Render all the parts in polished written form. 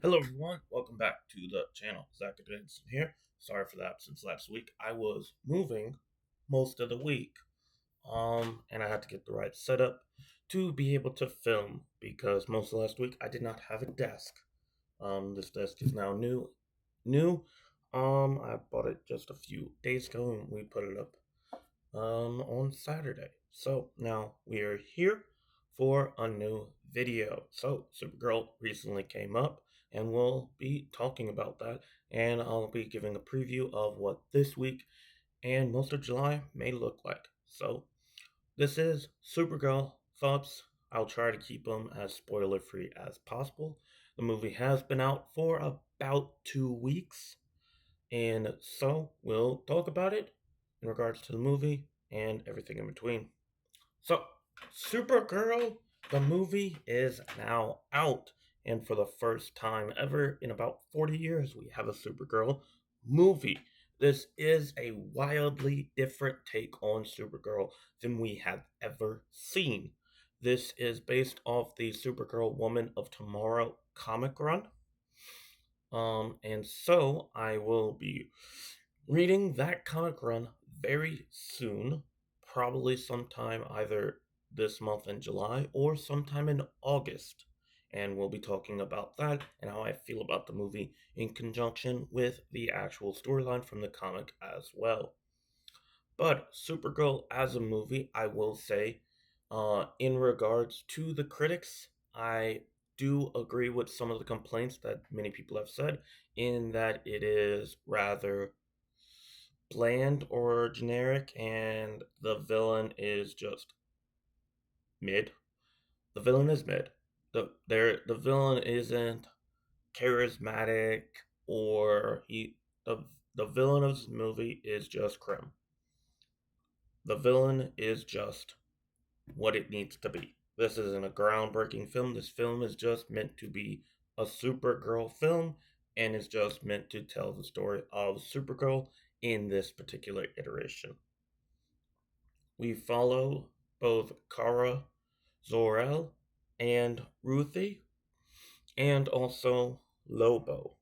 Hello everyone, welcome back to the channel. Zach Edson here. Sorry for the absence last week. I was moving most of the week. And I had to get the right setup to be able to film because most of last week I did not have a desk. This desk is now new. I bought it just a few days ago and we put it up on Saturday. So now we are here for a new video. So Supergirl recently came up and we'll be talking about that, and I'll be giving a preview of what this week and most of July may look like. So this is Supergirl thoughts. I'll try to keep them as spoiler free as possible. The movie has been out for about 2 weeks, and so we'll talk about it in regards to the movie and everything in between. So, Supergirl, the movie is now out. And for the first time ever in about 40 years, we have a Supergirl movie. This is a wildly different take on Supergirl than we have ever seen. This is based off the Supergirl Woman of Tomorrow comic run. And so I will be reading that comic run very soon, probably sometime either this month in July or sometime in August. And we'll be talking about that and how I feel about the movie in conjunction with the actual storyline from the comic as well. But Supergirl as a movie, I will say, in regards to the critics, I do agree with some of the complaints that many people have said, in that it is rather bland or generic, and the villain is just mid. The villain is mid. The villain isn't charismatic, or the villain of this movie is just Krim. The villain is just what it needs to be. This isn't a groundbreaking film. This film is just meant to be a Supergirl film, and is just meant to tell the story of Supergirl in this particular iteration. We follow both Kara Zor-El and Ruthie, and also Lobo.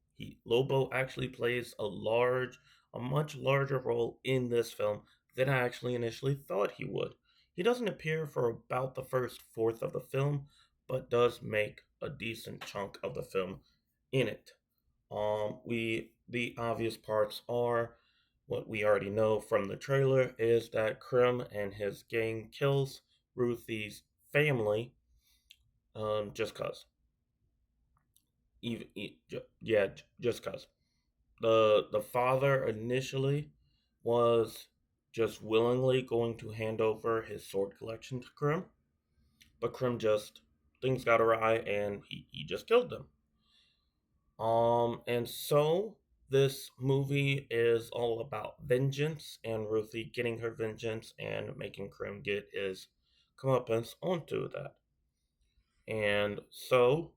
Lobo actually plays a much larger role in this film than I actually initially thought he would. He doesn't appear for about the first fourth of the film, but does make a decent chunk of the film in it. The obvious parts are what we already know from the trailer, is that Krim and his gang kills Ruthie's family, just cause. Just cause. The father initially was just willingly going to hand over his sword collection to Krim, but Krim just, things got awry and he just killed them. And so this movie is all about vengeance and Ruthie getting her vengeance and making Krim get his comeuppance onto that. And so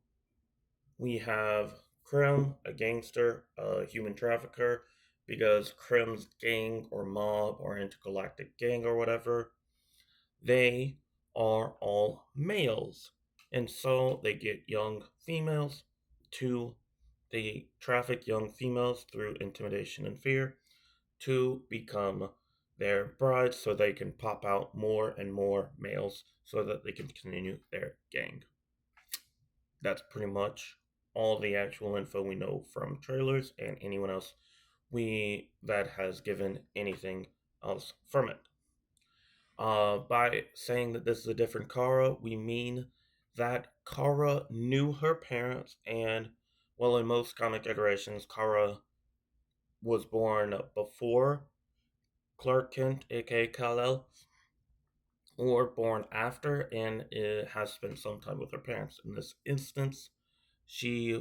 we have Krim, a gangster, a human trafficker, because Krim's gang or mob or intergalactic gang or whatever, they are all males. And so they get young females to, they traffic young females through intimidation and fear to become their brides so they can pop out more and more males so that they can continue their gang. That's pretty much all the actual info we know from trailers and anyone else we that has given anything else from it. By saying that this is a different Kara, we mean that Kara knew her parents, and well, in most comic iterations, Kara was born before Clark Kent, aka Kal-El, or born after, and it has spent some time with her parents. In this instance, she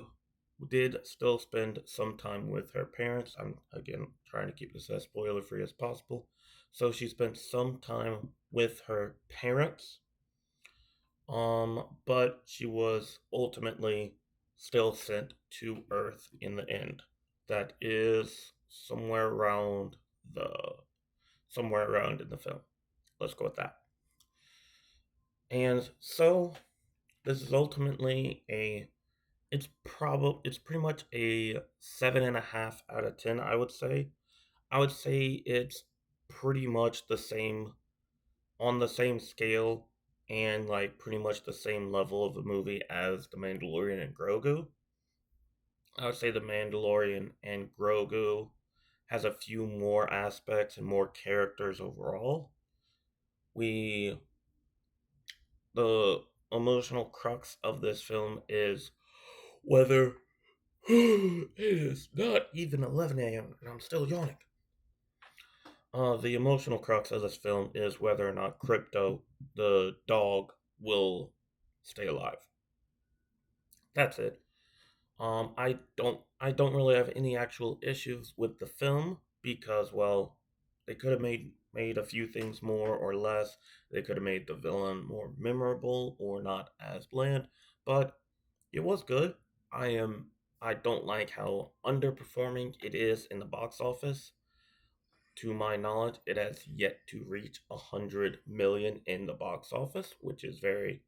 did still spend some time with her parents. I'm again trying to keep this as spoiler free as possible. So she spent some time with her parents. But she was ultimately still sent to Earth in the end. That is somewhere around in the film. Let's go with that. And so this is ultimately a it's pretty much a 7.5 out of 10, I would say. I would say it's pretty much the same on the same scale and like pretty much the same level of a movie as The Mandalorian and Grogu. I would say The Mandalorian and Grogu has a few more aspects and more characters overall. We the emotional crux of this film is whether it is not even 11 a.m. and I'm still yawning. The emotional crux of this film is whether or not Crypto, the dog, will stay alive. That's it. I don't really have any actual issues with the film because well, they could have made a few things more or less. They could have made the villain more memorable or not as bland, but it was good. I am I don't like how underperforming it is in the box office. To my knowledge, it has yet to reach 100 million in the box office, which is very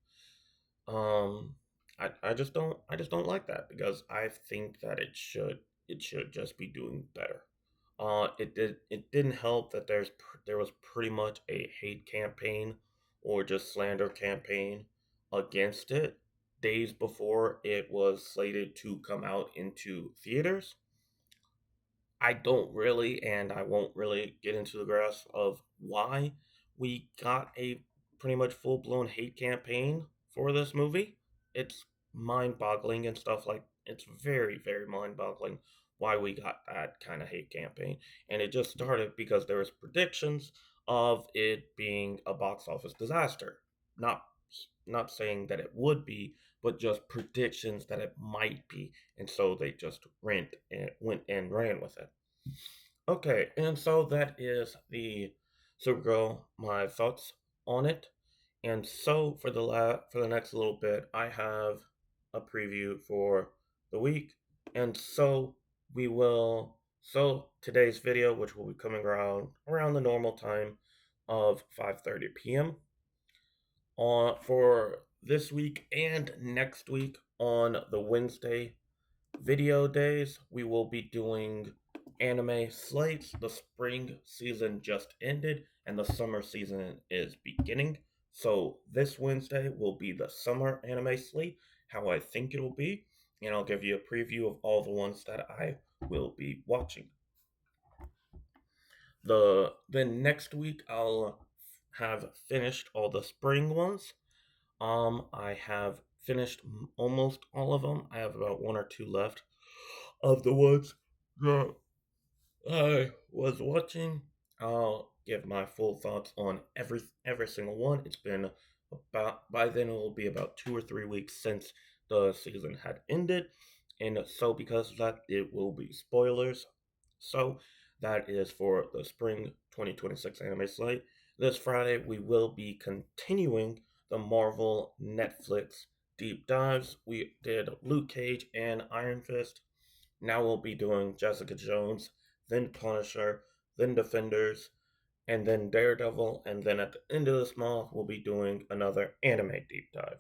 um I just don't like that because I think that it should just be doing better. It didn't help that there was pretty much a hate campaign or just slander campaign against it days before it was slated to come out into theaters. I don't really, and I won't really get into the grasp of why we got a pretty much full blown hate campaign for this movie. It's mind boggling and stuff like it's very, very mind boggling why we got that kind of hate campaign. And it just started because there was predictions of it being a box office disaster. Not not saying that it would be, but just predictions that it might be. And so they just went and ran with it. Okay, and so that is the Supergirl, my thoughts on it. And so for the next little bit, I have a preview for the week. And so we will so today's video, which will be coming around the normal time of 5:30 p.m. on for this week and next week on the Wednesday video days, we will be doing anime slates. The spring season just ended and the summer season is beginning. So this Wednesday will be the summer anime slate, how I think it'll be, and I'll give you a preview of all the ones that I will be watching. Then next week I'll have finished all the spring ones. I have finished almost all of them. I have about one or two left of the ones that I was watching. I'll give my full thoughts on every single one. It's been about by then it will be about 2 or 3 weeks since the season had ended, and so because of that, it will be spoilers. So that is for the spring 2026 anime slate. This Friday we will be continuing the Marvel Netflix deep dives. We did Luke Cage and Iron Fist. Now we'll be doing Jessica Jones, then Punisher, then Defenders, and then Daredevil, and then at the end of this month, we'll be doing another anime deep dive.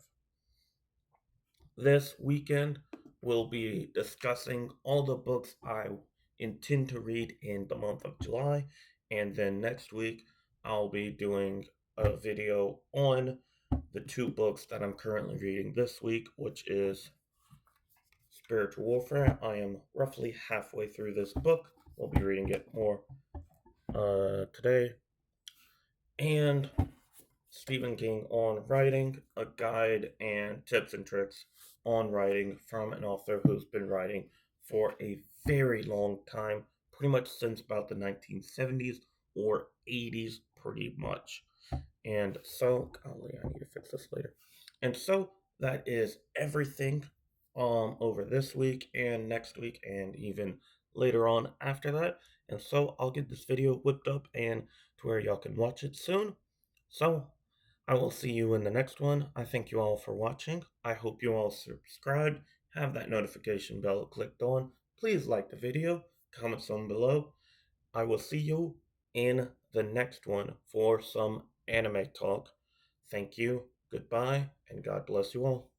This weekend, we'll be discussing all the books I intend to read in the month of July, and then next week, I'll be doing a video on the two books that I'm currently reading this week, which is Spiritual Warfare. I am roughly halfway through this book. We'll be reading it more today. And Stephen King on Writing, a guide and tips and tricks on writing from an author who's been writing for a very long time, pretty much since about the 1970s or 80s, pretty much. And so, golly, I need to fix this later. And so that is everything over this week and next week and even later on after that. And so I'll get this video whipped up and to where y'all can watch it soon. So I will see you in the next one. I thank you all for watching. I hope you all subscribed, have that notification bell clicked on. Please like the video, comment down below. I will see you in the next one for some anime talk. Thank you, goodbye, and God bless you all.